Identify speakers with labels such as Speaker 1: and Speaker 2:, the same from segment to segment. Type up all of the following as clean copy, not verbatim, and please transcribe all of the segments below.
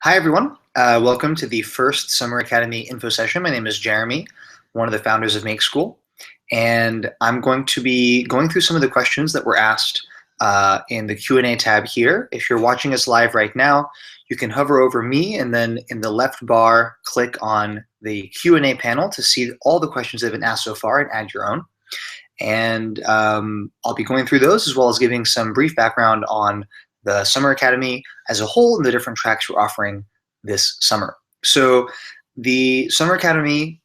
Speaker 1: Hi, everyone. Welcome to the first Summer Academy info session. My name is Jeremy, one of the founders of Make School, and I'm going to be going through some of the questions that were asked in the Q&A tab here. If you're watching us live right now, you can hover over me and then in the left bar, click on the Q&A panel to see all the questions that have been asked so far and add your own. And I'll be going through those as well as giving some brief background on the Summer Academy as a whole and the different tracks we're offering this summer. So the Summer Academy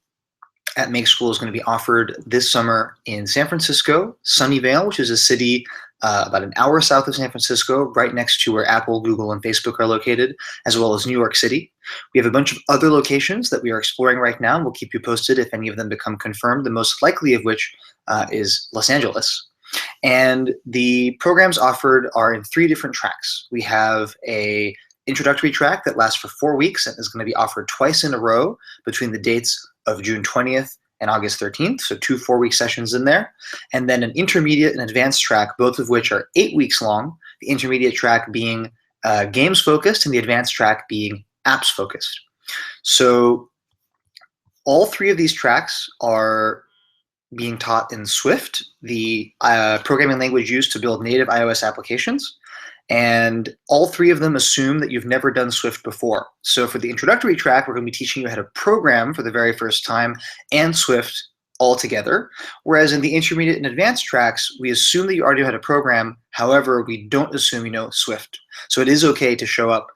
Speaker 1: at Make School is going to be offered this summer in San Francisco, Sunnyvale, which is a city about an hour south of San Francisco, right next to where Apple, Google, and Facebook are located, as well as New York City. We have a bunch of other locations that we are exploring right now, and we'll keep you posted if any of them become confirmed, the most likely of which is Los Angeles. And the programs offered are in 3 different tracks. We have a introductory track that lasts for 4 weeks and is going to be offered twice in a row between the dates of June 20th and August 13th, so 2 4-week sessions in there. And then an intermediate and advanced track, both of which are 8 weeks long, the intermediate track being games focused and the advanced track being apps focused. So all 3 of these tracks are being taught in Swift, the programming language used to build native iOS applications. And all 3 of them assume that you've never done Swift before. So for the introductory track, we're going to be teaching you how to program for the very first time and Swift all together. Whereas in the intermediate and advanced tracks, we assume that you already know how to program. However, we don't assume you know Swift. So it is okay to show up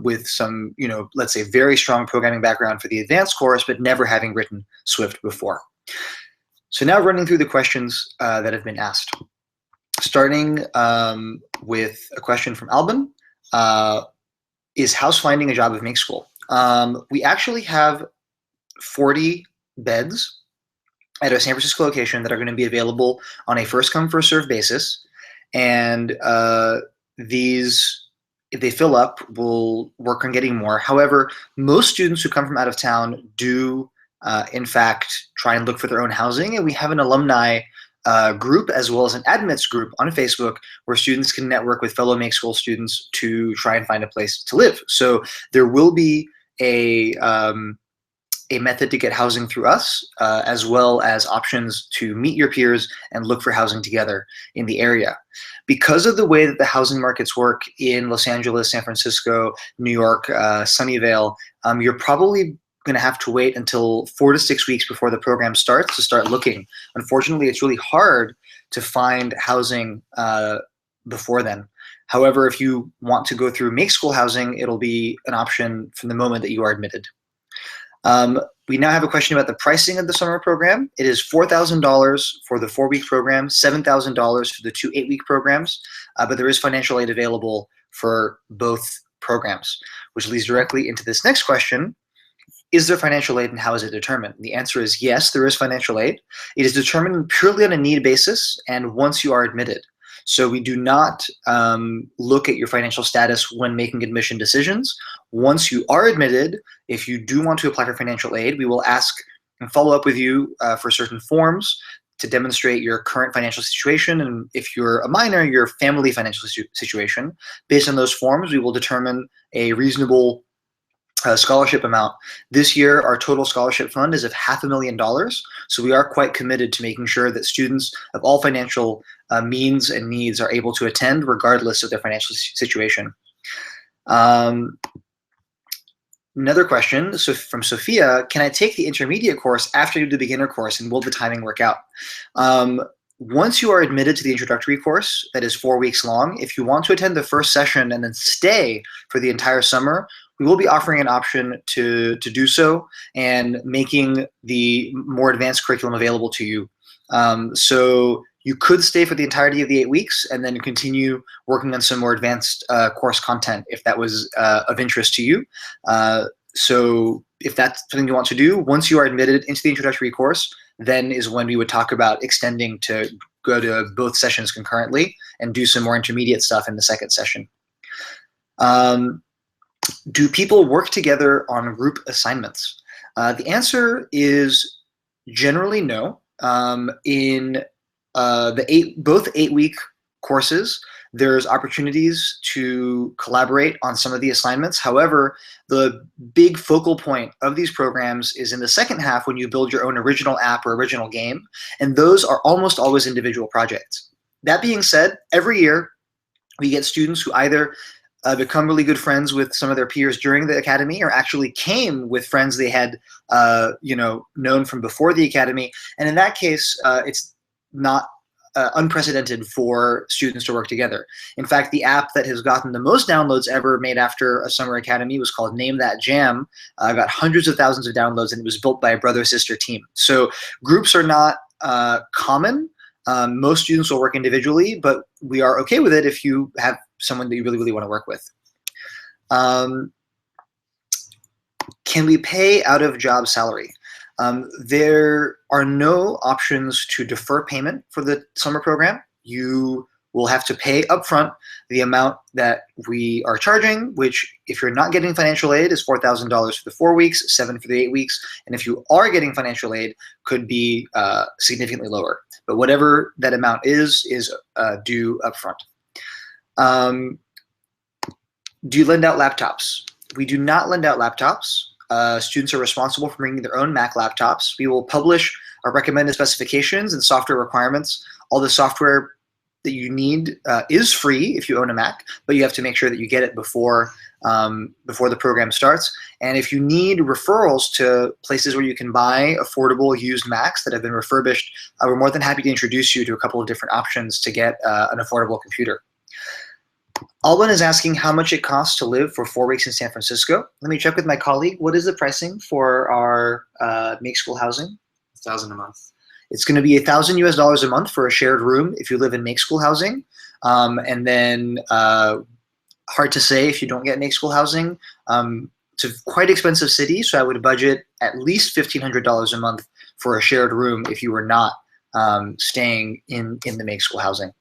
Speaker 1: with some, let's say very strong programming background for the advanced course, but never having written Swift before. So now running through the questions that have been asked. Starting with a question from Alban, is house finding a job of Make School? We actually have 40 beds at our San Francisco location that are going to be available on a first come, first served basis. And these, if they fill up, we'll work on getting more. However, most students who come from out of town do in fact, try and look for their own housing. And we have an alumni group as well as an admits group on Facebook where students can network with fellow Make School students to try and find a place to live. So there will be a method to get housing through us, as well as options to meet your peers and look for housing together in the area. Because of the way that the housing markets work in Los Angeles, San Francisco, New York, Sunnyvale, you're probably going to have to wait until 4 to 6 weeks before the program starts to start looking. Unfortunately, it's really hard to find housing before then. However, if you want to go through Make School housing, it'll be an option from the moment that you are admitted. We now have a question about the pricing of the summer program. It is $4,000 for the 4-week program, $7,000 for the 2 8-week programs, but there is financial aid available for both programs, which leads directly into this next question. Is there financial aid and how is it determined? The answer is yes, there is financial aid. It is determined purely on a need basis and once you are admitted. So we do not look at your financial status when making admission decisions. Once you are admitted, if you do want to apply for financial aid, we will ask and follow up with you for certain forms to demonstrate your current financial situation, and if you're a minor, your family financial situation. Based on those forms, we will determine a reasonable scholarship amount. This year, our total scholarship fund is of $500,000. So we are quite committed to making sure that students of all financial means and needs are able to attend regardless of their financial situation. Another question from Sophia, can I take the intermediate course after I do the beginner course, and will the timing work out? Once you are admitted to the introductory course that is 4 weeks long, if you want to attend the first session and then stay for the entire summer, we will be offering an option to do so and making the more advanced curriculum available to you. So you could stay for the entirety of the 8 weeks and then continue working on some more advanced course content if that was of interest to you. So if that's something you want to do, once you are admitted into the introductory course, then is when we would talk about extending to go to both sessions concurrently and do some more intermediate stuff in the second session. Do people work together on group assignments? The answer is generally no. In both 8-week courses, There's opportunities to collaborate on some of the assignments. However, the big focal point of these programs is in the second half when you build your own original app or original game, and those are almost always individual projects. That being said, every year we get students who either become really good friends with some of their peers during the academy, or actually came with friends they had known from before the academy. And in that case, it's not unprecedented for students to work together. In fact, the app that has gotten the most downloads ever made after a summer academy was called Name That Jam. Got hundreds of thousands of downloads, and it was built by a brother-sister team. So groups are not common. Most students will work individually, but we are okay with it if you have someone that you really, really want to work with. Can we pay out of job salary? There are no options to defer payment for the summer program. You will have to pay upfront the amount that we are charging, which, if you're not getting financial aid, is $4,000 for the 4 weeks, $7,000 for the 8 weeks, and if you are getting financial aid, could be significantly lower. But whatever that amount is due upfront. Do you lend out laptops? We do not lend out laptops. Students are responsible for bringing their own Mac laptops. We will publish our recommended specifications and software requirements. All the software that you need is free if you own a Mac, but you have to make sure that you get it before the program starts. And if you need referrals to places where you can buy affordable used Macs that have been refurbished, we're more than happy to introduce you to a couple of different options to get an affordable computer. Alban is asking how much it costs to live for 4 weeks in San Francisco. Let me check with my colleague. What is the pricing for our Make School housing?
Speaker 2: $1,000 a month.
Speaker 1: It's going to be $1,000 US a month for a shared room if you live in Make School housing. And then hard to say if you don't get Make School housing. It's a quite expensive city, so I would budget at least $1,500 a month for a shared room if you were not staying in the Make School housing.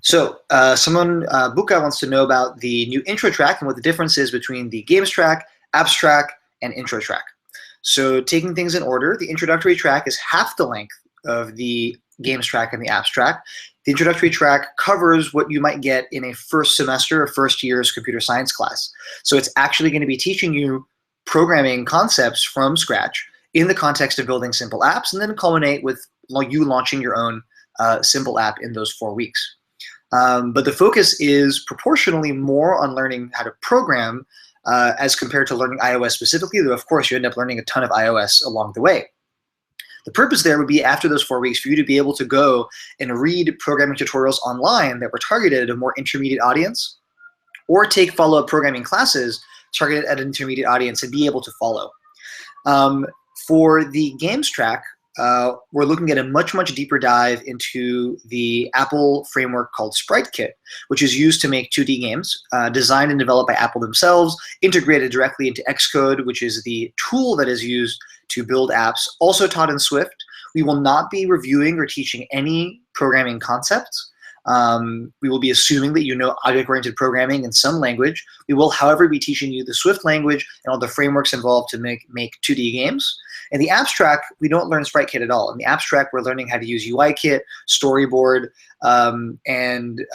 Speaker 1: So someone, Buka, wants to know about the new intro track and what the difference is between the games track, apps track, and intro track. So taking things in order, the introductory track is half the length of the games track and the apps track. The introductory track covers what you might get in a first semester or first year's computer science class. So it's actually going to be teaching you programming concepts from scratch in the context of building simple apps, and then culminate with you launching your own simple app in those 4 weeks. But the focus is proportionally more on learning how to program as compared to learning iOS specifically, though of course you end up learning a ton of iOS along the way. The purpose there would be, after those 4 weeks, for you to be able to go and read programming tutorials online that were targeted at a more intermediate audience, or take follow-up programming classes targeted at an intermediate audience and be able to follow. For the games track, we're looking at a much, much deeper dive into the Apple framework called SpriteKit, which is used to make 2D games, designed and developed by Apple themselves, integrated directly into Xcode, which is the tool that is used to build apps, also taught in Swift. We will not be reviewing or teaching any programming concepts. We will be assuming that you know object-oriented programming in some language. We will, however, be teaching you the Swift language and all the frameworks involved to make 2D games. In the apps track, we don't learn SpriteKit at all. In the apps track, we're learning how to use UIKit, Storyboard, and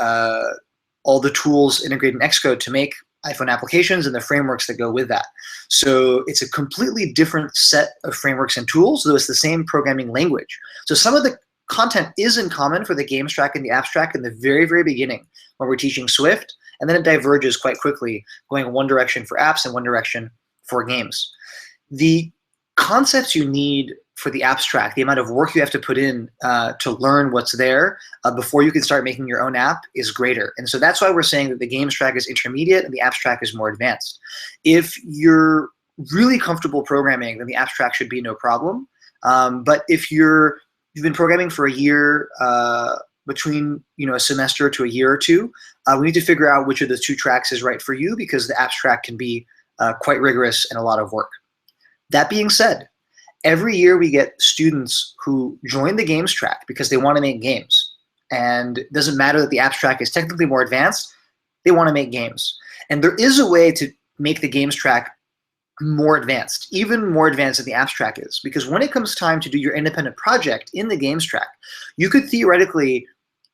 Speaker 1: all the tools integrated in Xcode to make iPhone applications and the frameworks that go with that. So it's a completely different set of frameworks and tools, though it's the same programming language. So some of the content is in common for the games track and the apps track in the very, very beginning, when we're teaching Swift, and then it diverges quite quickly, going one direction for apps and one direction for games. The concepts you need for the apps track, the amount of work you have to put in to learn what's there before you can start making your own app, is greater. And so that's why we're saying that the games track is intermediate and the apps track is more advanced. If you're really comfortable programming, then the apps track should be no problem. But if you've been programming for a year, between a semester to a year or two, we need to figure out which of the 2 tracks is right for you, because the apps track can be quite rigorous and a lot of work. That being said, every year we get students who join the games track because they want to make games. And it doesn't matter that the apps track is technically more advanced, they want to make games. And there is a way to make the games track more advanced, even more advanced than the apps track is. Because when it comes time to do your independent project in the games track, you could theoretically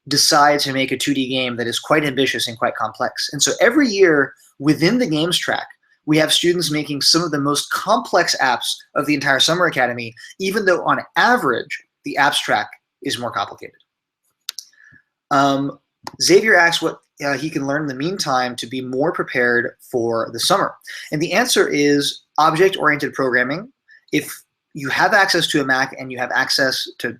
Speaker 1: decide to make a 2D game that is quite ambitious and quite complex. And so every year within the games track, we have students making some of the most complex apps of the entire summer academy, even though on average, the apps track is more complicated. Xavier asks what he can learn in the meantime to be more prepared for the summer. And the answer is object-oriented programming. If you have access to a Mac and you have access to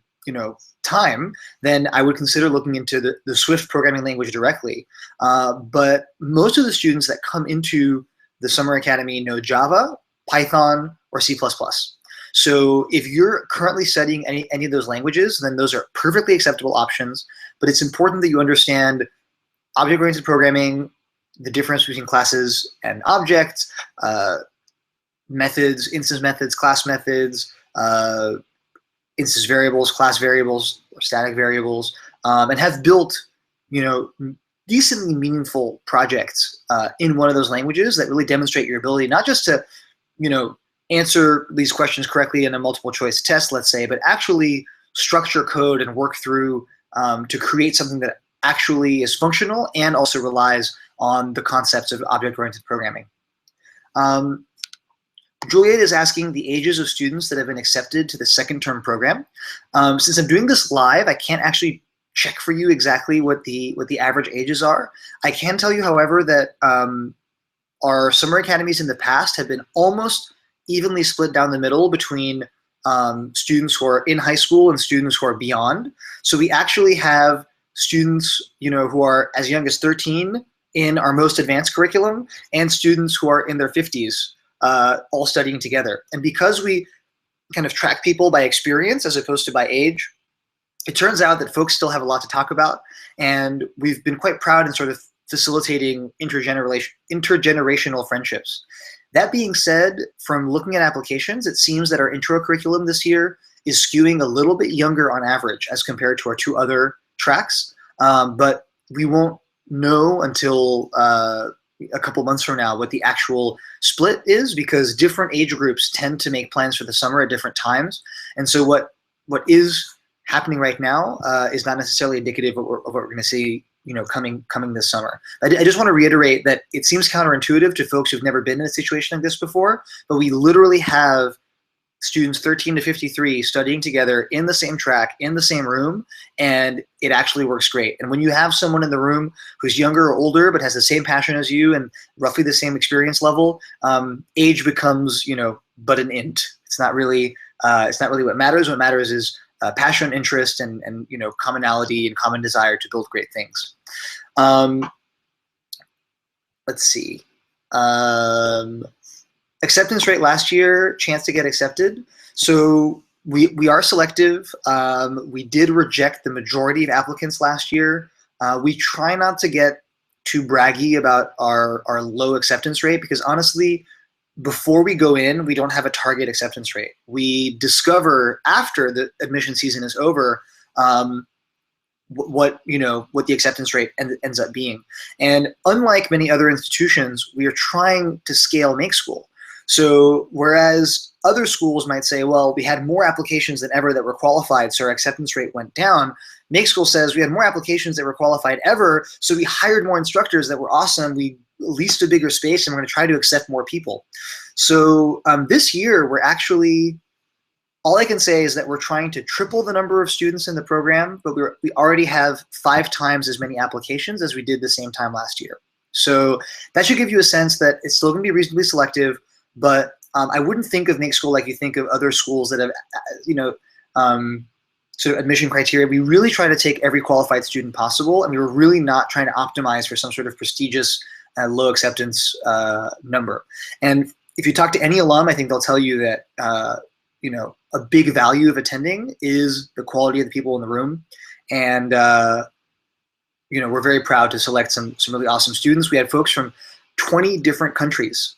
Speaker 1: time, then I would consider looking into the Swift programming language directly. But most of the students that come into the Summer Academy know Java, Python, or C++. So if you're currently studying any of those languages, then those are perfectly acceptable options. But it's important that you understand object-oriented programming, the difference between classes and objects, methods, instance methods, class methods, instance variables, class variables, or static variables, and have built, decently meaningful projects in one of those languages that really demonstrate your ability not just to, answer these questions correctly in a multiple choice test, let's say, but actually structure code and work through to create something that actually is functional and also relies on the concepts of object-oriented programming. Juliet is asking the ages of students that have been accepted to the second term program. Since I'm doing this live, I can't actually check for you exactly what the average ages are. I can tell you, however, that our summer academies in the past have been almost evenly split down the middle between students who are in high school and students who are beyond. So we actually have students, who are as young as 13 in our most advanced curriculum, and students who are in their 50s, all studying together. And because we kind of track people by experience as opposed to by age, it turns out that folks still have a lot to talk about, and we've been quite proud in sort of facilitating intergenerational friendships. That being said, from looking at applications, it seems that our intro curriculum this year is skewing a little bit younger on average as compared to our two other tracks, but we won't know until a couple months from now what the actual split is, because different age groups tend to make plans for the summer at different times. And so what is happening right now is not necessarily indicative of what we're going to see coming this summer. I just want to reiterate that it seems counterintuitive to folks who've never been in a situation like this before, but we literally have students 13 to 53 studying together in the same track, in the same room, and it actually works great. And when you have someone in the room who's younger or older but has the same passion as you and roughly the same experience level, age becomes, but an int. It's not really what matters. What matters is passion, interest, and commonality and common desire to build great things. Let's see. Acceptance rate last year, chance to get accepted. So we are selective. We did reject the majority of applicants last year. We try not to get too braggy about our low acceptance rate, because honestly, before we go in, we don't have a target acceptance rate. We discover after the admission season is over what the acceptance rate ends up being. And unlike many other institutions, we are trying to scale Make School. So whereas other schools might say, well, we had more applications than ever that were qualified, so our acceptance rate went down, Make School says we had more applications that were qualified ever, so we hired more instructors that were awesome, we leased a bigger space, and we're going to try to accept more people. So this year, we're actually, all I can say is that we're trying to triple the number of students in the program, but we already have 5 times as many applications as we did the same time last year. So that should give you a sense that it's still going to be reasonably selective, but I wouldn't think of Make School like you think of other schools that have, sort of admission criteria. We really try to take every qualified student possible, and we were really not trying to optimize for some sort of prestigious low acceptance number. And if you talk to any alum, I think they'll tell you that a big value of attending is the quality of the people in the room. And we're very proud to select some really awesome students. We had folks from 20 different countries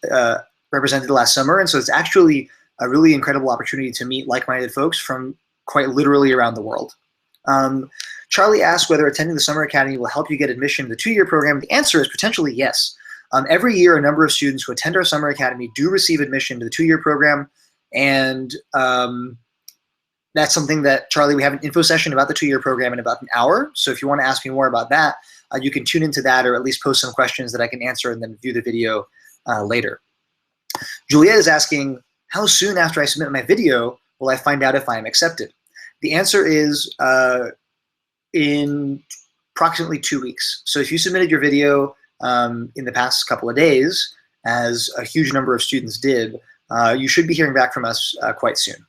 Speaker 1: represented last summer, and so it's actually a really incredible opportunity to meet like-minded folks from quite literally around the world. Charlie asked whether attending the Summer Academy will help you get admission to the 2-year program. The answer is potentially yes. Every year, a number of students who attend our Summer Academy do receive admission to the 2-year program, and that's something that, Charlie, we have an info session about the 2-year program in about an hour. So if you want to ask me more about that, you can tune into that, or at least post some questions that I can answer and then view the video later. Juliet is asking, how soon after I submit my video will I find out if I am accepted? The answer is in approximately 2 weeks. So if you submitted your video in the past couple of days, as a huge number of students did, you should be hearing back from us quite soon.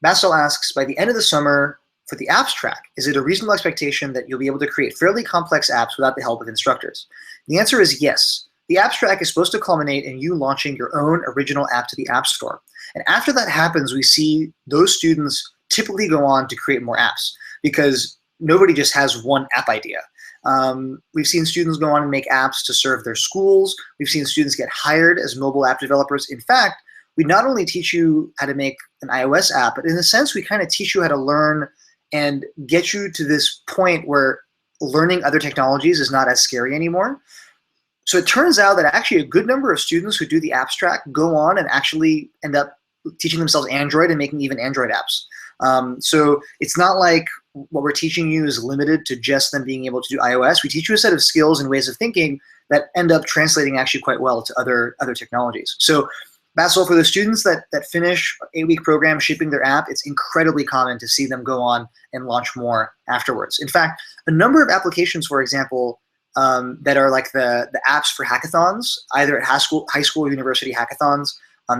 Speaker 1: Basel asks, by the end of the summer for the apps track, is it a reasonable expectation that you'll be able to create fairly complex apps without the help of instructors? The answer is yes. The apps track is supposed to culminate in you launching your own original app to the App Store. And after that happens, we see those students typically go on to create more apps, because nobody just has one app idea. We've seen students go on and make apps to serve their schools. We've seen students get hired as mobile app developers. In fact, we not only teach you how to make an iOS app, but in a sense, we kind of teach you how to learn and get you to this point where learning other technologies is not as scary anymore. So it turns out that actually a good number of students who do the apps track go on and actually end up teaching themselves Android and making even Android apps. So it's not like what we're teaching you is limited to just them being able to do iOS. We teach you a set of skills and ways of thinking that end up translating actually quite well to other technologies. So Basil, for the students that finish an 8-week program shipping their app, it's incredibly common to see them go on and launch more afterwards. In fact, a number of applications, for example, that are like the apps for hackathons, either at high school or university hackathons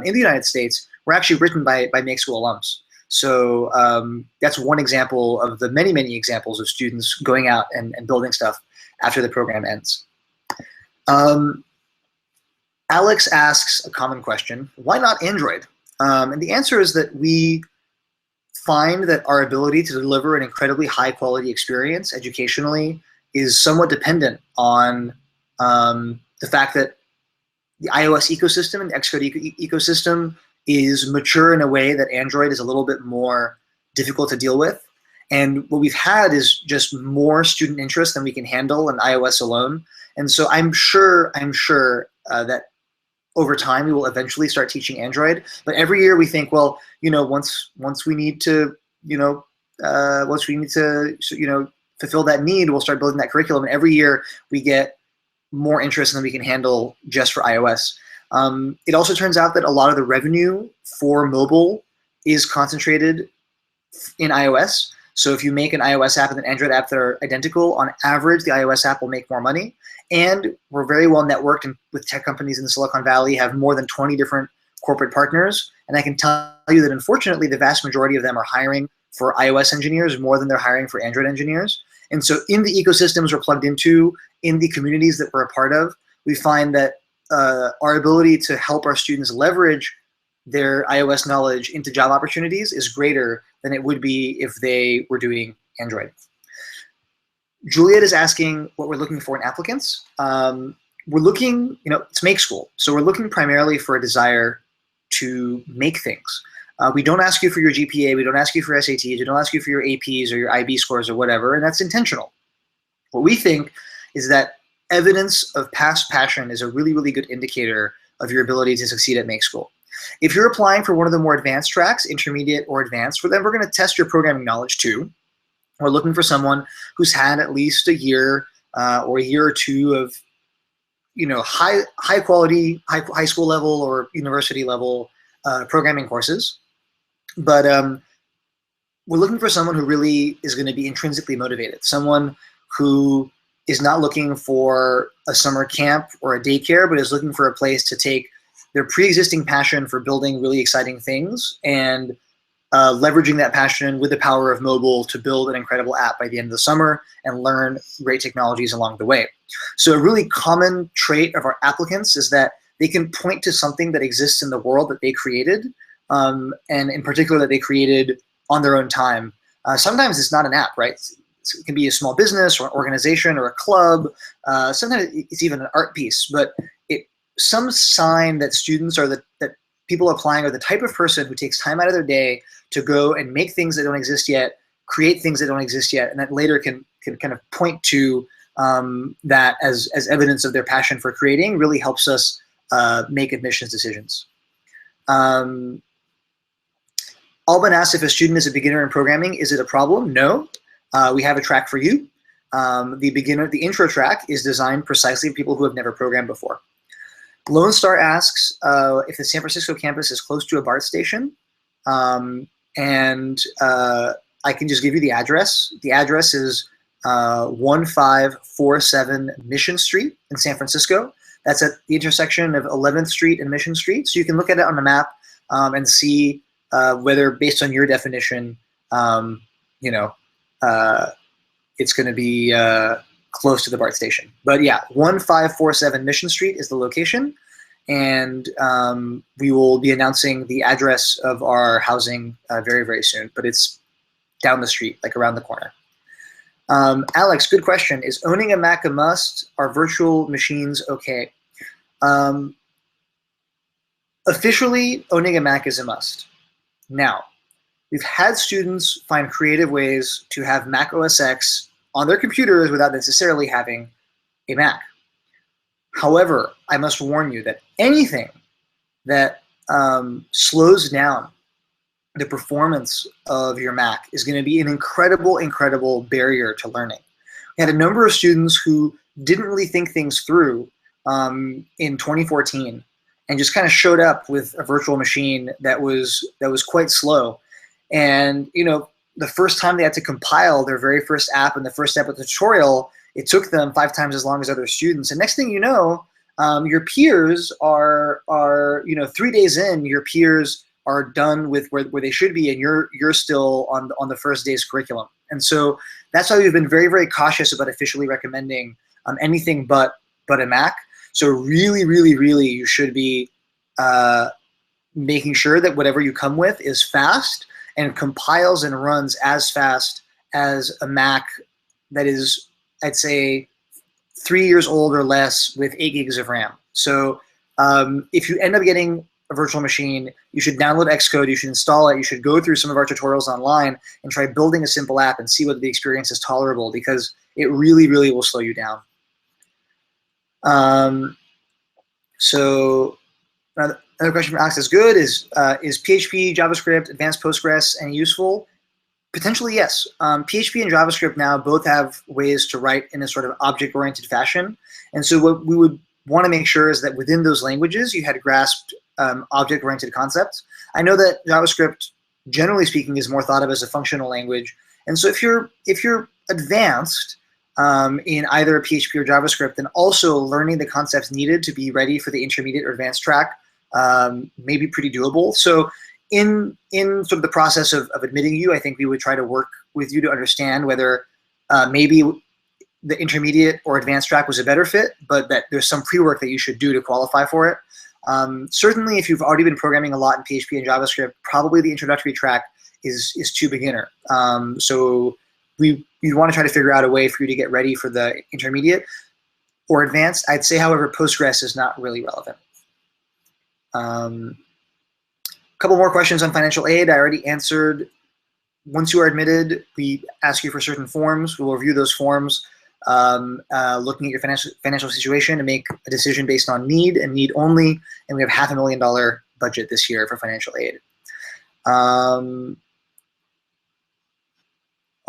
Speaker 1: in the United States, were actually written by Make School alums. So that's one example of the many, many examples of students going out and building stuff after the program ends. Alex asks a common question, why not Android? And the answer is that we find that our ability to deliver an incredibly high quality experience educationally is somewhat dependent on the fact that the iOS ecosystem and the Xcode ecosystem is mature in a way that Android is a little bit more difficult to deal with. And what we've had is just more student interest than we can handle in iOS alone. And so I'm sure that over time we will eventually start teaching Android. But every year we think, well, once we need to, fulfill that need, we'll start building that curriculum. And every year we get more interest than we can handle just for iOS. It also turns out that a lot of the revenue for mobile is concentrated in iOS. So if you make an iOS app and an Android app that are identical, on average, the iOS app will make more money. And we're very well networked with tech companies in the Silicon Valley, have more than 20 different corporate partners. And I can tell you that unfortunately, the vast majority of them are hiring for iOS engineers more than they're hiring for Android engineers. And so in the ecosystems we're plugged into, in the communities that we're a part of, we find that our ability to help our students leverage their iOS knowledge into job opportunities is greater than it would be if they were doing Android. Juliet is asking what we're looking for in applicants. We're looking, it's Make School. So we're looking primarily for a desire to make things. We don't ask you for your GPA, we don't ask you for SATs, we don't ask you for your APs or your IB scores or whatever, and that's intentional. What we think is that evidence of past passion is a really, really good indicator of your ability to succeed at Make School. If you're applying for one of the more advanced tracks, intermediate or advanced, for them we're going to test your programming knowledge too. We're looking for someone who's had at least a year or a year or two of high quality, high school level or university level programming courses. But we're looking for someone who really is going to be intrinsically motivated, someone who is not looking for a summer camp or a daycare, but is looking for a place to take their pre-existing passion for building really exciting things and leveraging that passion with the power of mobile to build an incredible app by the end of the summer and learn great technologies along the way. So a really common trait of our applicants is that they can point to something that exists in the world that they created, and in particular that they created on their own time. Sometimes it's not an app, right? It can be a small business or an organization or a club. Sometimes it's even an art piece, but some sign that students or that people applying are the type of person who takes time out of their day to go and make things that don't exist yet, create things that don't exist yet, and that later can kind of point to that as evidence of their passion for creating, really helps us make admissions decisions. Alban asks if a student is a beginner in programming, is it a problem? No, we have a track for you. The intro track is designed precisely for people who have never programmed before. Lone Star asks if the San Francisco campus is close to a BART station. I can just give you the address. The address is 1547 Mission Street in San Francisco. That's at the intersection of 11th Street and Mission Street. So you can look at it on the map and see whether, based on your definition, it's going to be close to the BART station. But yeah, 1547 Mission Street is the location. And we will be announcing the address of our housing very, very soon. But it's down the street, like around the corner. Alex, good question. Is owning a Mac a must? Are virtual machines okay? Officially, owning a Mac is a must. Now, we've had students find creative ways to have Mac OS X on their computers without necessarily having a Mac. However, I must warn you that anything that slows down the performance of your Mac is going to be an incredible, incredible barrier to learning. We had a number of students who didn't really think things through in 2014 and just kind of showed up with a virtual machine that was quite slow. And the first time they had to compile their very first app and the first step of the tutorial, it took them 5 times as long as other students. And next thing you know, your peers are 3 days in, your peers are done with where they should be, and you're still on the first day's curriculum. And so that's why we've been very, very cautious about officially recommending anything but a Mac. So really, really, really, you should be making sure that whatever you come with is fast and compiles and runs as fast as a Mac that is, I'd say, 3 years old or less with 8 gigs of RAM. So if you end up getting a virtual machine, you should download Xcode, you should install it, you should go through some of our tutorials online and try building a simple app and see whether the experience is tolerable, because it really, really will slow you down. So another question from Alex is good. Is PHP, JavaScript, advanced Postgres any useful? Potentially, yes. PHP and JavaScript now both have ways to write in a sort of object-oriented fashion. And so what we would want to make sure is that within those languages, you had grasped object-oriented concepts. I know that JavaScript, generally speaking, is more thought of as a functional language. And so if you're advanced in either PHP or JavaScript, then also learning the concepts needed to be ready for the intermediate or advanced track may be pretty doable. So in sort of the process of admitting you, I think we would try to work with you to understand whether maybe the intermediate or advanced track was a better fit, but that there's some pre-work that you should do to qualify for it. Certainly, if you've already been programming a lot in PHP and JavaScript, probably the introductory track is too beginner. So we'd want to try to figure out a way for you to get ready for the intermediate or advanced. I'd say, however, Postgres is not really relevant. A couple more questions on financial aid. I already answered. Once you are admitted, we ask you for certain forms. We'll review those forms, looking at your financial situation, to make a decision based on need and need only. And we have $500,000 budget this year for financial aid. Are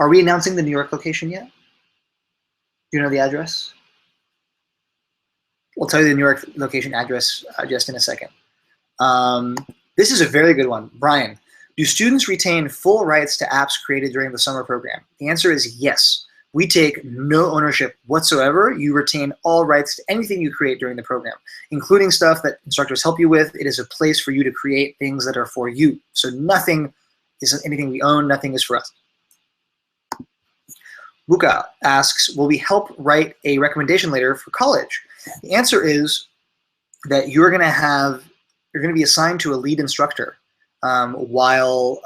Speaker 1: we announcing the New York location yet? Do you know the address? We'll tell you the New York location address just in a second. This is a very good one. Brian, do students retain full rights to apps created during the summer program? The answer is yes. We take no ownership whatsoever. You retain all rights to anything you create during the program, including stuff that instructors help you with. It is a place for you to create things that are for you. So nothing is anything we own, nothing is for us. Luca asks, will we help write a recommendation letter for college? The answer is that you're going to be assigned to a lead instructor while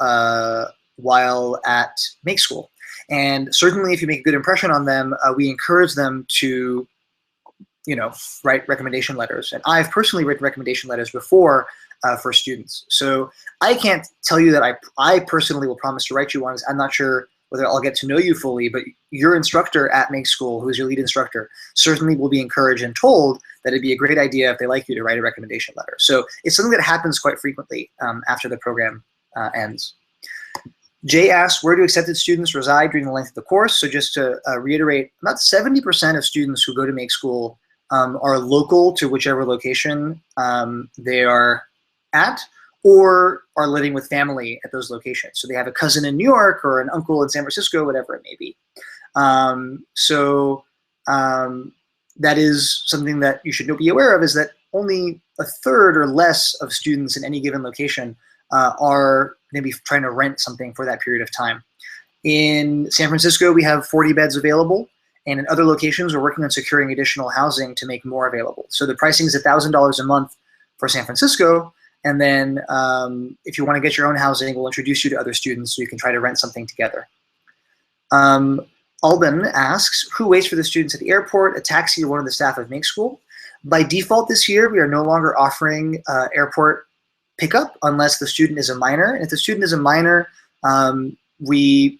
Speaker 1: at Make School. And certainly if you make a good impression on them, we encourage them to, write recommendation letters. And I've personally written recommendation letters before for students. So I can't tell you that I personally will promise to write you one. I'm not sure whether I'll get to know you fully, but your instructor at Make School, who is your lead instructor, certainly will be encouraged and told that it'd be a great idea if they like you to write a recommendation letter. So it's something that happens quite frequently after the program ends. Jay asks, where do accepted students reside during the length of the course? So just to reiterate, about 70% of students who go to make school are local to whichever location they are at, or are living with family at those locations. So they have a cousin in New York or an uncle in San Francisco, whatever it may be. That is something that you should be aware of, is that only a third or less of students in any given location are maybe trying to rent something for that period of time. In San Francisco, we have 40 beds available, and in other locations, we're working on securing additional housing to make more available. So the pricing is $1,000 a month for San Francisco, and then if you want to get your own housing, we'll introduce you to other students so you can try to rent something together. Alban asks, who waits for the students at the airport, a taxi, or one of the staff of Make School? By default this year, we are no longer offering airport pickup unless the student is a minor. And if the student is a minor, we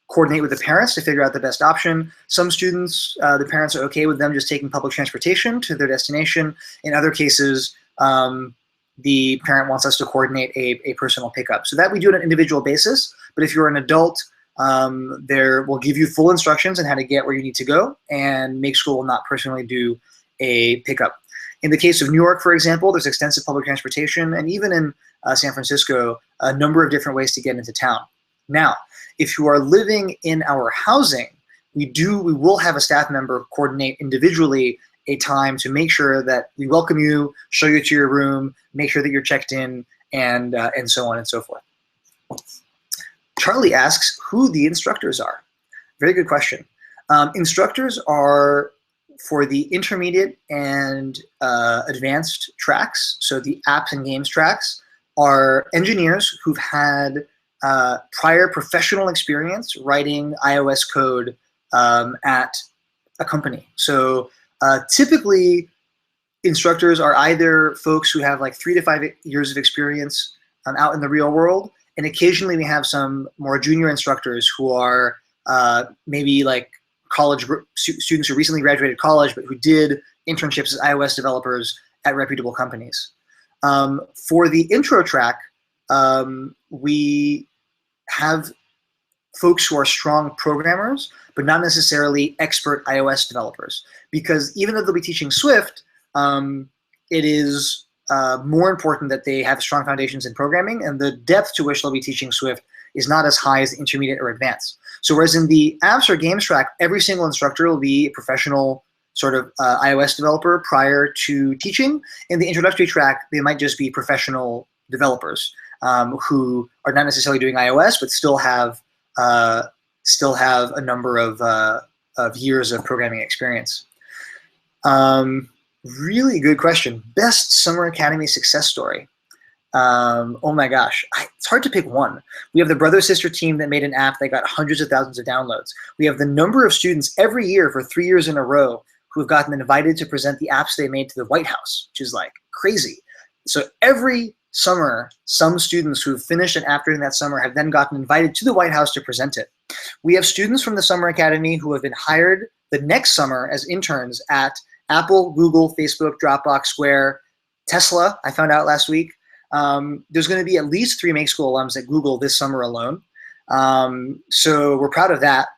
Speaker 1: coordinate with the parents to figure out the best option. Some students, the parents are okay with them just taking public transportation to their destination. In other cases, the parent wants us to coordinate a personal pickup. So that we do on an individual basis, but if you're an adult, we'll give you full instructions on how to get where you need to go, and Make School will not personally do a pickup. In the case of New York, for example, there's extensive public transportation, and even in San Francisco, a number of different ways to get into town. Now, if you are living in our housing, we will have a staff member coordinate individually a time to make sure that we welcome you, show you to your room, make sure that you're checked in, and so on and so forth. Charlie asks who the instructors are. Very good question. Instructors are for the intermediate and advanced tracks. So the apps and games tracks are engineers who've had prior professional experience writing iOS code at a company. So typically, instructors are either folks who have like 3 to 5 years of experience out in the real world, and occasionally we have some more junior instructors who are maybe like college students who recently graduated college but who did internships as iOS developers at reputable companies. For the intro track, we have folks who are strong programmers, but not necessarily expert iOS developers. Because even though they'll be teaching Swift, it is more important that they have strong foundations in programming, and the depth to which they'll be teaching Swift is not as high as the intermediate or advanced. So whereas in the apps or games track, every single instructor will be a professional sort of iOS developer prior to teaching. In the introductory track, they might just be professional developers who are not necessarily doing iOS, but still have a number of years of programming experience. Really good question. Best Summer Academy success story. Oh my gosh, it's hard to pick one. We have the brother-sister team that made an app that got hundreds of thousands of downloads. We have the number of students every year for 3 years in a row who have gotten invited to present the apps they made to the White House, which is like crazy. So every summer, some students who've finished an app during that summer have then gotten invited to the White House to present it. We have students from the Summer Academy who have been hired the next summer as interns at Apple, Google, Facebook, Dropbox, Square, Tesla, I found out last week. There's going to be at least 3 Make School alums at Google this summer alone. So we're proud of that.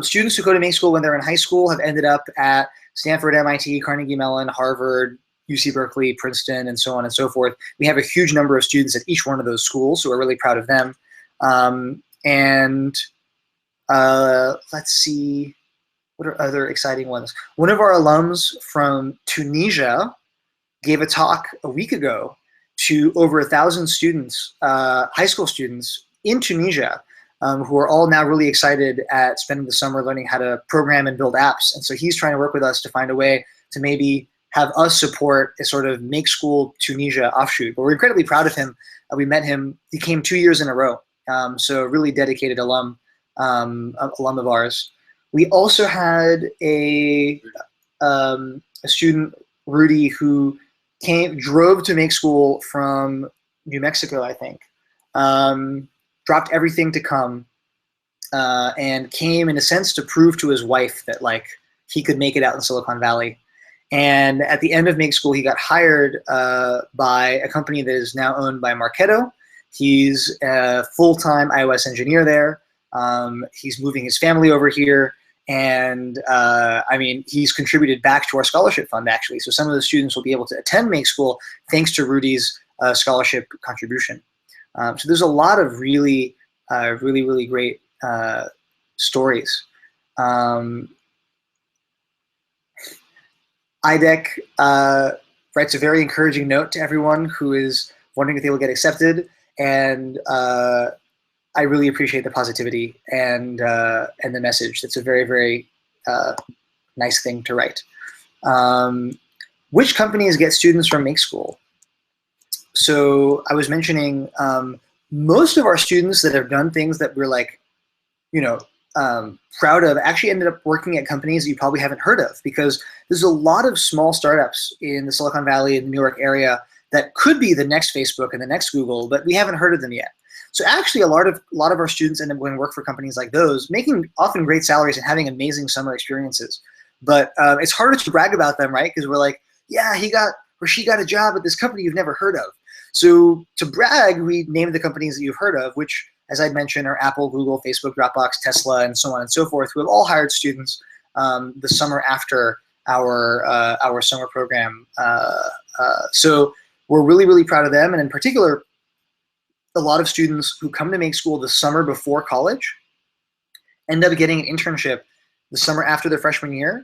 Speaker 1: Students who go to Make School when they're in high school have ended up at Stanford, MIT, Carnegie Mellon, Harvard, UC Berkeley, Princeton, and so on and so forth. We have a huge number of students at each one of those schools, so we're really proud of them. Let's see, what are other exciting ones? One of our alums from Tunisia gave a talk a week ago to over 1,000 students, high school students in Tunisia, who are all now really excited at spending the summer learning how to program and build apps. And so he's trying to work with us to find a way to maybe have us support a sort of Make School Tunisia offshoot. But we're incredibly proud of him. We met him, he came 2 years in a row. So a really dedicated alum of ours. We also had a student, Rudy, who drove to Make School from New Mexico, I think, dropped everything to come, and came in a sense to prove to his wife that like he could make it out in Silicon Valley. And at the end of Make School, he got hired by a company that is now owned by Marketo. He's a full-time iOS engineer there. He's moving his family over here. And I mean, he's contributed back to our scholarship fund, actually. So some of the students will be able to attend Make School thanks to Rudy's scholarship contribution. So there's a lot of really, really great stories. IDEC writes a very encouraging note to everyone who is wondering if they will get accepted. And I really appreciate the positivity and the message. That's a very nice thing to write. Which companies get students from Make School? So I was mentioning most of our students that have done things that we're like, proud of actually ended up working at companies that you probably haven't heard of, because there's a lot of small startups in the Silicon Valley and the New York area that could be the next Facebook and the next Google, but we haven't heard of them yet. So actually a lot of our students end up going to work for companies like those, making often great salaries and having amazing summer experiences. But it's harder to brag about them, right? Because we're like, yeah, he got or she got a job at this company you've never heard of. So to brag, we named the companies that you've heard of, which, as I mentioned, are Apple, Google, Facebook, Dropbox, Tesla, and so on and so forth, who have all hired students the summer after our summer program. So we're really proud of them. And in particular, a lot of students who come to Make School the summer before college end up getting an internship the summer after their freshman year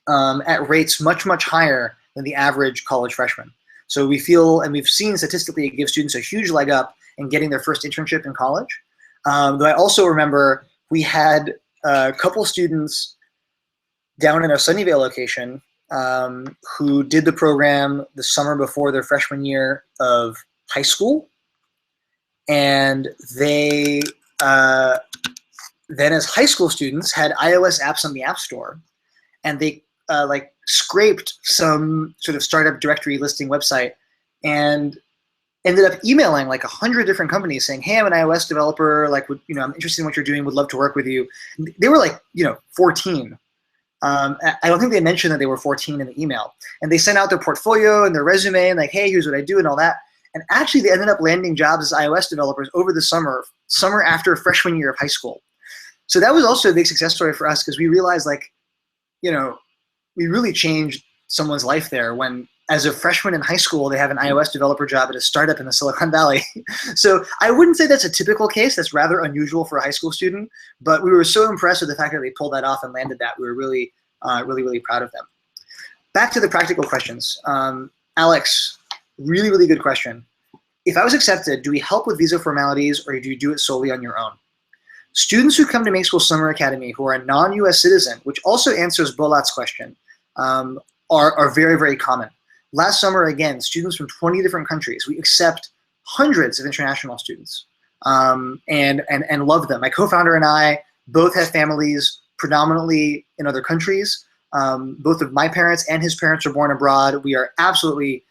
Speaker 1: at rates much higher than the average college freshman. So we feel, and we've seen statistically, it gives students a huge leg up in getting their first internship in college. Though I also remember we had a couple students down in our Sunnyvale location who did the program the summer before their freshman year of high school. And they then as high school students had iOS apps on the App Store, and they like scraped some sort of startup directory listing website and ended up emailing like 100 different companies saying, hey, I'm an iOS developer, like, I'm interested in what you're doing, would love to work with you. They were like, 14. I don't think they mentioned that they were 14 in the email. And they sent out their portfolio and their resume and like, hey, here's what I do and all that. And actually they ended up landing jobs as iOS developers over the summer after freshman year of high school. So that was also a big success story for us, because we realized, like, we really changed someone's life there when, as a freshman in high school, they have an iOS developer job at a startup in the Silicon Valley. So I wouldn't say that's a typical case. That's rather unusual for a high school student. But we were so impressed with the fact that they pulled that off and landed that. We were really proud of them. Back to the practical questions. Alex, really good question. If I was accepted, do we help with visa formalities, or do you do it solely on your own? Students who come to Make School Summer Academy who are a non-US citizen, which also answers Bolat's question, are very common. Last summer, again, students from 20 different countries. We accept hundreds of international students and love them. My co-founder and I both have families predominantly in other countries. Both of my parents and his parents are born abroad. We are absolutely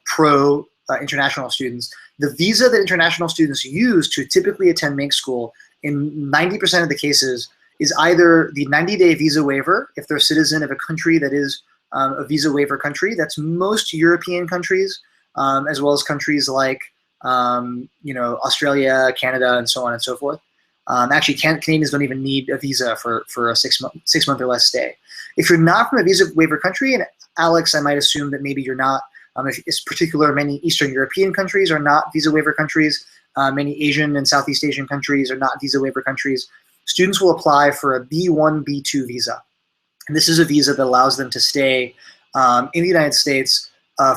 Speaker 1: pro international students. The visa that international students use to typically attend Make School in 90% of the cases is either the 90-day visa waiver if they're a citizen of a country that is a visa waiver country. That's most European countries, as well as countries like Australia, Canada, and so on and so forth. Actually, Canadians don't even need a visa for a six-month or less stay. If you're not from a visa waiver country, and Alex, I might assume that maybe you're not. If it's particular, many Eastern European countries are not visa waiver countries. Many Asian and Southeast Asian countries are not visa waiver countries. Students will apply for a B1, B2 visa. And this is a visa that allows them to stay in the United States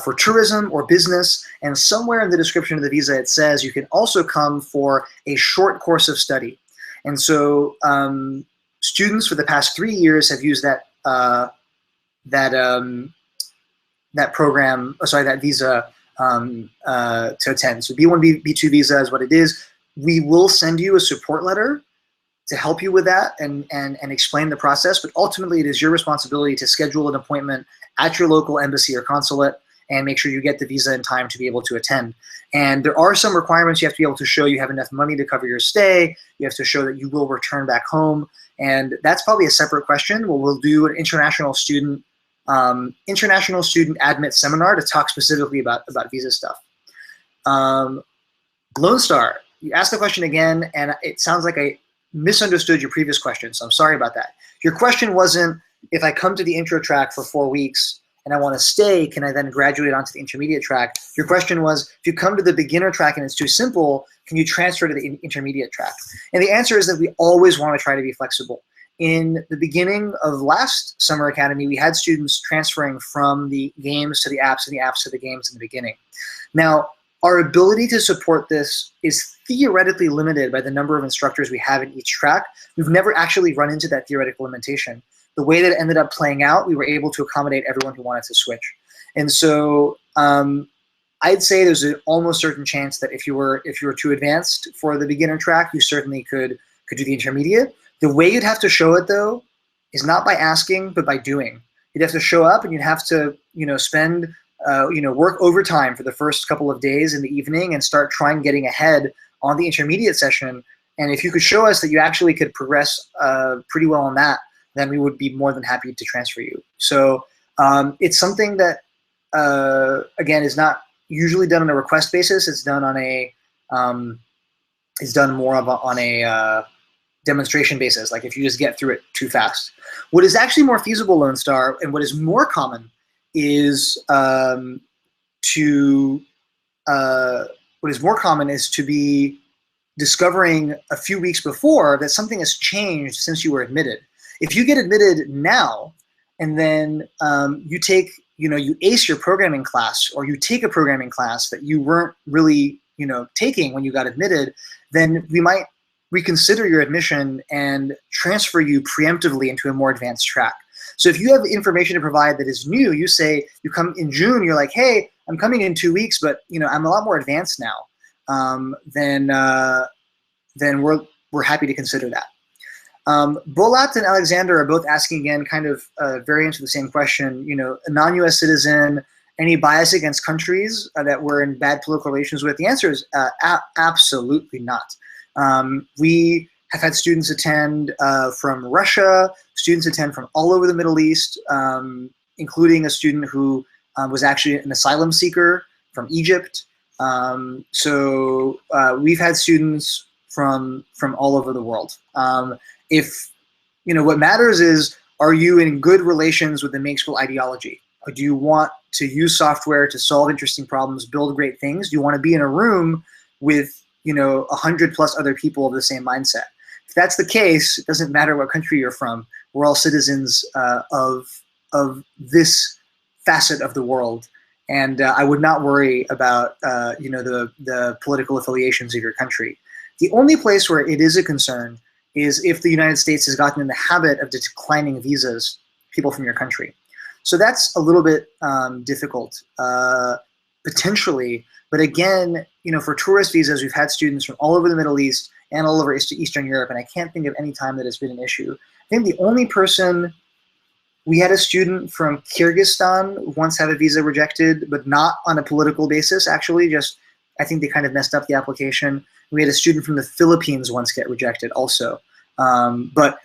Speaker 1: for tourism or business. And somewhere in the description of the visa, it says you can also come for a short course of study. And so students for the past 3 years have used that visa to attend. So B1, B2 visa is what it is. We will send you a support letter to help you with that and explain the process, but ultimately it is your responsibility to schedule an appointment at your local embassy or consulate and make sure you get the visa in time to be able to attend. And there are some requirements. You have to be able to show you have enough money to cover your stay. You have to show that you will return back home. And that's probably a separate question. We'll do an international student admit seminar to talk specifically about visa stuff. Lone Star, you asked the question again, and it sounds like I misunderstood your previous question, so I'm sorry about that. Your question wasn't, if I come to the intro track for 4 weeks and I want to stay, can I then graduate onto the intermediate track? Your question was, if you come to the beginner track and it's too simple, can you transfer to the intermediate track? And the answer is that we always want to try to be flexible. In the beginning of last summer academy, we had students transferring from the games to the apps and the apps to the games in the beginning. Now, our ability to support this is theoretically limited by the number of instructors we have in each track. We've never actually run into that theoretical limitation. The way that it ended up playing out, we were able to accommodate everyone who wanted to switch. And so I'd say there's an almost certain chance that if you were too advanced for the beginner track, you certainly could do the intermediate. The way you'd have to show it, though, is not by asking, but by doing. You'd have to show up, and you'd have to, spend, work overtime for the first couple of days in the evening and start trying getting ahead on the intermediate session. And if you could show us that you actually could progress pretty well on that, then we would be more than happy to transfer you. So it's something that, again, is not usually done on a request basis. It's done on a, it's done more of on a demonstration basis, like if you just get through it too fast. What is actually more feasible, Lone Star, and what is more common is to be discovering a few weeks before that something has changed since you were admitted. If you get admitted now and then you take, you ace your programming class, or you take a programming class that you weren't really, taking when you got admitted, then we might reconsider your admission and transfer you preemptively into a more advanced track. So if you have information to provide that is new, you say, you come in June, you're like, hey, I'm coming in 2 weeks, but I'm a lot more advanced now, then we're happy to consider that. Bolat and Alexander are both asking again, kind of variants of the same question, a non-US citizen, any bias against countries that we're in bad political relations with? The answer is absolutely not. We have had students attend from Russia, students attend from all over the Middle East, including a student who was actually an asylum seeker from Egypt. So we've had students from all over the world. If, what matters is, are you in good relations with the Make School ideology? Or do you want to use software to solve interesting problems, build great things? Do you want to be in a room with 100+ other people of the same mindset? If that's the case, it doesn't matter what country you're from. We're all citizens of this facet of the world, and I would not worry about the political affiliations of your country. The only place where it is a concern is if the United States has gotten in the habit of declining visas, people from your country. So that's a little bit difficult, potentially. But again, for tourist visas, we've had students from all over the Middle East and all over Eastern Europe, and I can't think of any time that has been an issue. I think the only person, we had a student from Kyrgyzstan once have a visa rejected, but not on a political basis, actually, just I think they kind of messed up the application. We had a student from the Philippines once get rejected also. But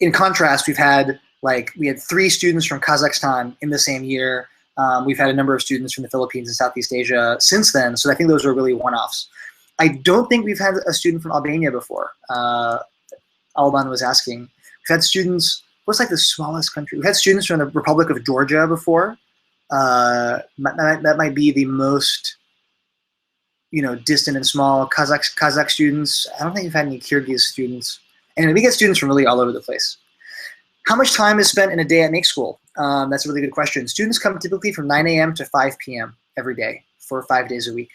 Speaker 1: in contrast, we had 3 students from Kazakhstan in the same year. We've had a number of students from the Philippines and Southeast Asia since then, so I think those are really one-offs. I don't think we've had a student from Albania before. Alban was asking. We've had students, what's the smallest country? We've had students from the Republic of Georgia before. That might be the most distant and small. Kazakh students. I don't think we've had any Kyrgyz students. And we get students from really all over the place. How much time is spent in a day at Make School? That's a really good question. Students come typically from 9 a.m. to 5 p.m. every day for 5 days a week.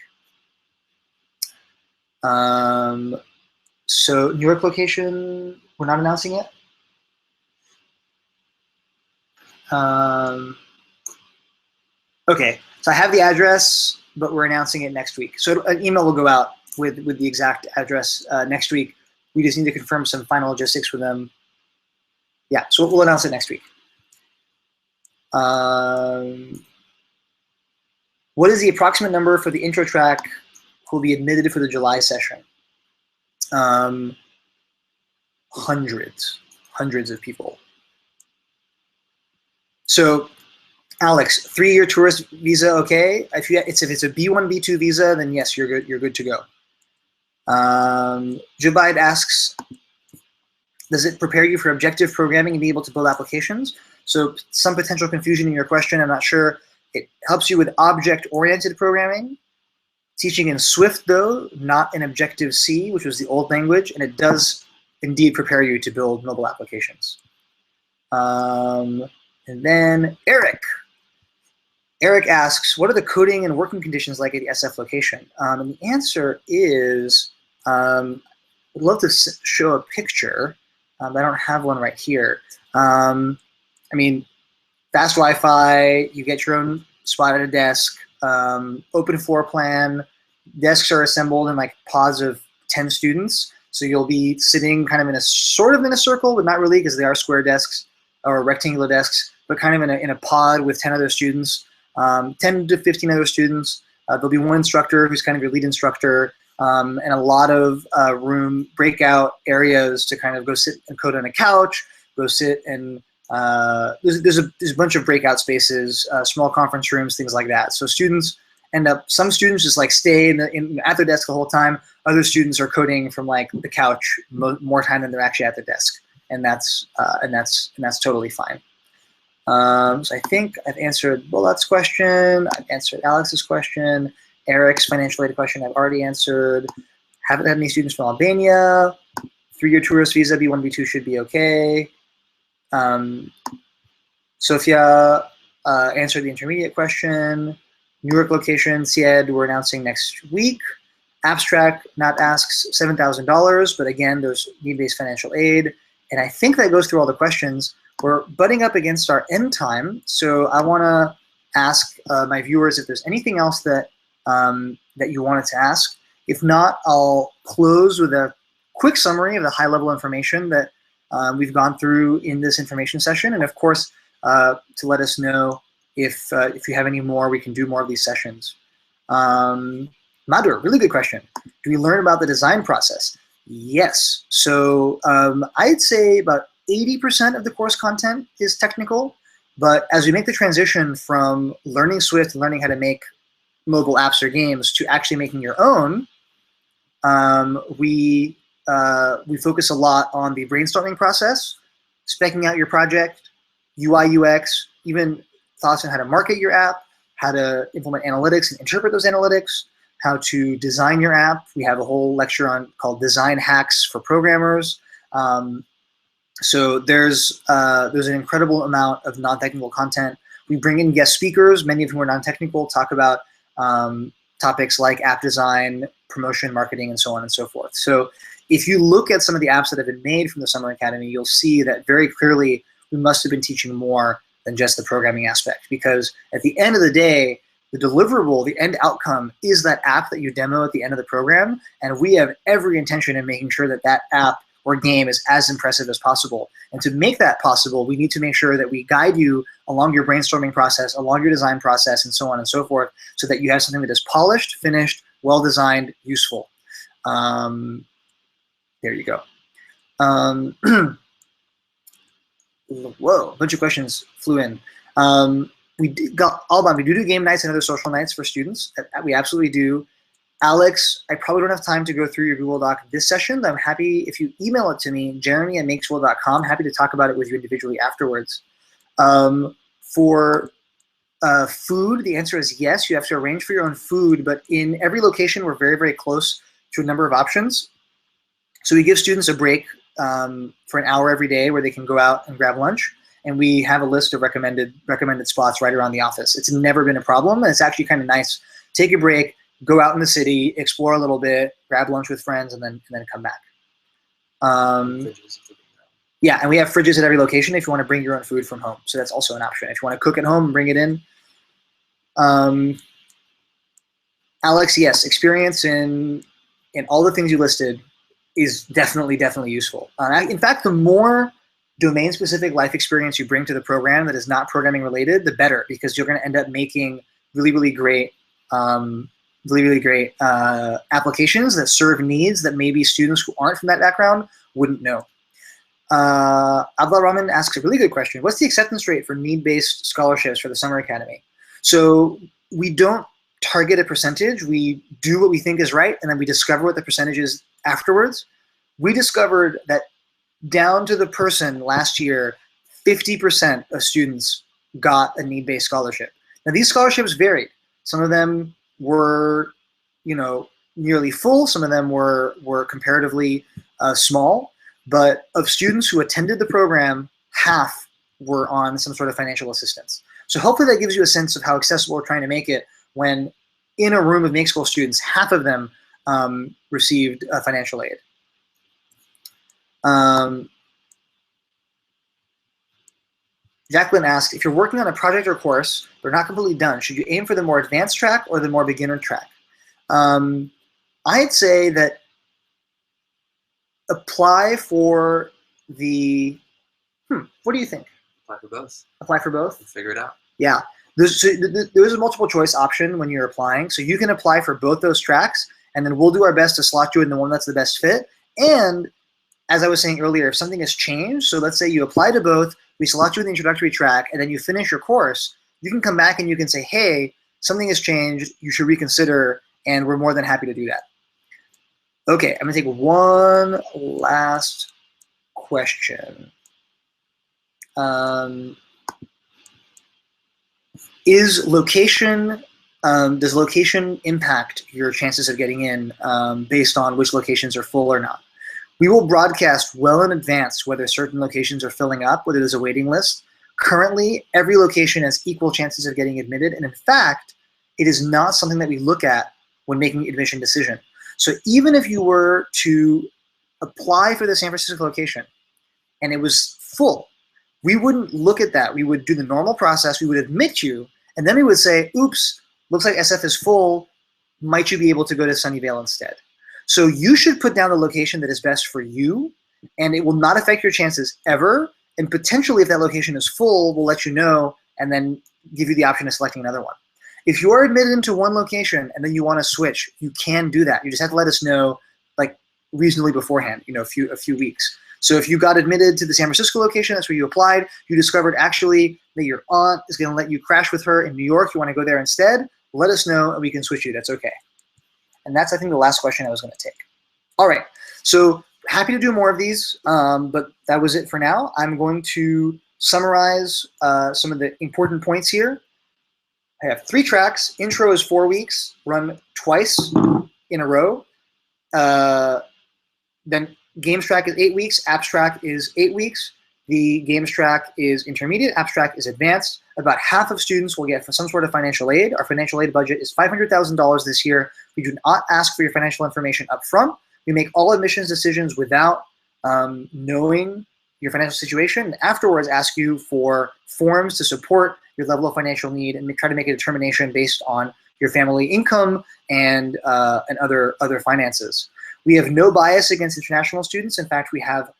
Speaker 1: So New York location, we're not announcing it. Okay, so I have the address, but we're announcing it next week. So an email will go out with the exact address next week. We just need to confirm some final logistics with them. Yeah, so we'll announce it next week. What is the approximate number for the intro track who will be admitted for the July session? Hundreds of people. So, Alex, 3-year tourist visa, okay? If it's a B1, B2 visa, then yes, you're good to go. Jubaid asks, does it prepare you for objective programming and be able to build applications? So some potential confusion in your question, I'm not sure. It helps you with object-oriented programming, teaching in Swift though, not in Objective-C, which was the old language, and it does indeed prepare you to build mobile applications. And then Eric. Eric asks, what are the coding and working conditions like at the SF location? And the answer is, I'd love to show a picture. I don't have one right here. I mean, fast Wi-Fi, you get your own spot at a desk, open floor plan, desks are assembled in like pods of 10 students. So you'll be sitting kind of in a sort of in a circle, but not really because they are square desks or rectangular desks, but kind of in a pod with 10 other students, 10 to 15 other students. There'll be one instructor who's kind of your lead instructor, and a lot of room breakout areas to kind of go sit and code on a couch, go sit and there's a bunch of breakout spaces, small conference rooms, things like that. So students some students just like stay at their desk the whole time. Other students are coding from like the couch more time than they're actually at the desk, and that's totally fine. So I think I've answered Bulat's question. I've answered Alex's question. Eric's financial aid question I've already answered. Haven't had any students from Albania. 3-year tourist visa, B1, B2 should be okay. Sophia answered the intermediate question. New York location, CED, we're announcing next week. Abstract not asks $7,000, but again, there's need-based financial aid. And I think that goes through all the questions. We're butting up against our end time, so I want to ask my viewers if there's anything else that that you wanted to ask. If not, I'll close with a quick summary of the high-level information that we've gone through in this information session, and of course, to let us know if you have any more, we can do more of these sessions. Madhur, really good question. Do we learn about the design process? Yes. So I'd say about 80% of the course content is technical, but as we make the transition from learning Swift and learning how to make mobile apps or games to actually making your own, we focus a lot on the brainstorming process, speccing out your project, UI, UX, even thoughts on how to market your app, how to implement analytics and interpret those analytics, how to design your app. We have a whole lecture called Design Hacks for Programmers. So there's an incredible amount of non-technical content. We bring in guest speakers, many of whom are non-technical, talk about topics like app design, promotion, marketing, and so on and so forth. So if you look at some of the apps that have been made from the Summer Academy, you'll see that very clearly we must have been teaching more than just the programming aspect, because at the end of the day, the deliverable, the end outcome is that app that you demo at the end of the program, and we have every intention in making sure that that app or game is as impressive as possible. And to make that possible, we need to make sure that we guide you along your brainstorming process, along your design process, and so on and so forth, so that you have something that is polished, finished, well-designed, useful. There you go. Whoa, a bunch of questions flew in. We do game nights and other social nights for students. We absolutely do. Alex, I probably don't have time to go through your Google Doc this session. I'm happy if you email it to me, jeremy@makeschool.com. Happy to talk about it with you individually afterwards. For food, the answer is yes. You have to arrange for your own food, but in every location, we're very, very close to a number of options. So we give students a break for an hour every day where they can go out and grab lunch. And we have a list of recommended spots right around the office. It's never been a problem, and it's actually kind of nice. Take a break, go out in the city, explore a little bit, grab lunch with friends, and then come back. Yeah, and we have fridges at every location if you want to bring your own food from home. So that's also an option. If you want to cook at home and bring it in. Alex, yes, experience in all the things you listed is definitely useful. In fact, the more domain-specific life experience you bring to the program that is not programming related, the better, because you're going to end up making really great applications that serve needs that maybe students who aren't from that background wouldn't know. Abdul Rahman asks a really good question. What's the acceptance rate for need-based scholarships for the Summer Academy? So we don't target a percentage. We do what we think is right, and then we discover what the percentage is afterwards. We discovered that down to the person last year, 50% of students got a need-based scholarship. Now these scholarships varied. Some of them were, nearly full. Some of them were comparatively small. But of students who attended the program, half were on some sort of financial assistance. So hopefully that gives you a sense of how accessible we're trying to make it when in a room of Make School students, half of them received financial aid. Jacqueline asked, if you're working on a project or course, but not completely done, should you aim for the more advanced track or the more beginner track? I'd say that apply for the, what do you think?
Speaker 2: Apply for both.
Speaker 1: Apply for both?
Speaker 2: Figure it out.
Speaker 1: Yeah. There's a multiple choice option when you're applying. So you can apply for both those tracks, and then we'll do our best to slot you in the one that's the best fit. And as I was saying earlier, if something has changed, so let's say you apply to both, we slot you in the introductory track, and then you finish your course, you can come back and you can say, hey, something has changed, you should reconsider, and we're more than happy to do that. Okay, I'm gonna take one last question. Does location impact your chances of getting in based on which locations are full or not? We will broadcast well in advance whether certain locations are filling up, whether there's a waiting list. Currently, every location has equal chances of getting admitted, and in fact, it is not something that we look at when making an admission decision. So even if you were to apply for the San Francisco location and it was full, we wouldn't look at that. We would do the normal process, we would admit you, and then we would say, oops, looks like SF is full, might you be able to go to Sunnyvale instead? So you should put down the location that is best for you, and it will not affect your chances ever, and potentially if that location is full, we'll let you know and then give you the option of selecting another one. If you are admitted into one location and then you want to switch, you can do that. You just have to let us know like reasonably beforehand, a few weeks. So if you got admitted to the San Francisco location, that's where you applied, you discovered actually that your aunt is going to let you crash with her in New York, you want to go there instead, let us know and we can switch you, that's okay. And that's, I think, the last question I was going to take. All right, so happy to do more of these, but that was it for now. I'm going to summarize some of the important points here. I have 3 tracks. Intro is 4 weeks, run twice in a row. Then games track is 8 weeks, apps track is 8 weeks. The games track is intermediate, apps track is advanced. About half of students will get some sort of financial aid. Our financial aid budget is $500,000 this year. We do not ask for your financial information up front. We make all admissions decisions without knowing your financial situation, and afterwards ask you for forms to support your level of financial need and try to make a determination based on your family income and other finances. We have no bias against international students. In fact, we have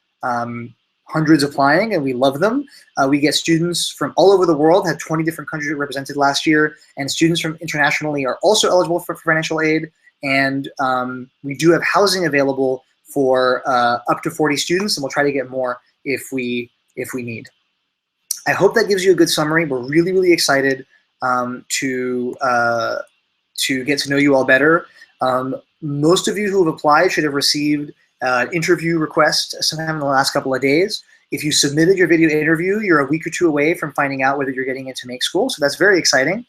Speaker 1: hundreds applying, and we love them. We get students from all over the world, had 20 different countries represented last year, and students from internationally are also eligible for financial aid. And we do have housing available for up to 40 students, and we'll try to get more if we need. I hope that gives you a good summary. We're really, really excited to get to know you all better. Most of you who have applied should have received interview request sometime in the last couple of days. If you submitted your video interview, you're a week or 2 away from finding out whether you're getting into Make School, so that's very exciting.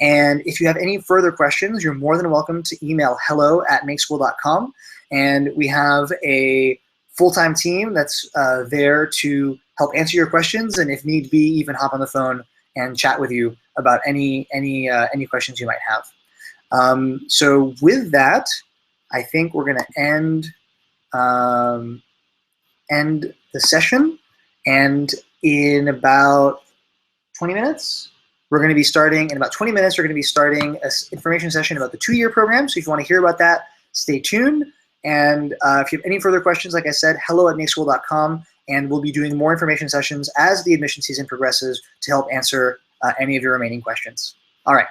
Speaker 1: And if you have any further questions, you're more than welcome to email hello@makeschool.com. And we have a full-time team that's there to help answer your questions, and if need be, even hop on the phone and chat with you about any questions you might have. So with that, I think we're going to end the session, and in about 20 minutes, we're going to be starting, in about 20 minutes, we're going to be starting an information session about the 2-year program. So if you want to hear about that, stay tuned. And if you have any further questions, like I said, hello@makeschool.com, and we'll be doing more information sessions as the admission season progresses to help answer any of your remaining questions. All right.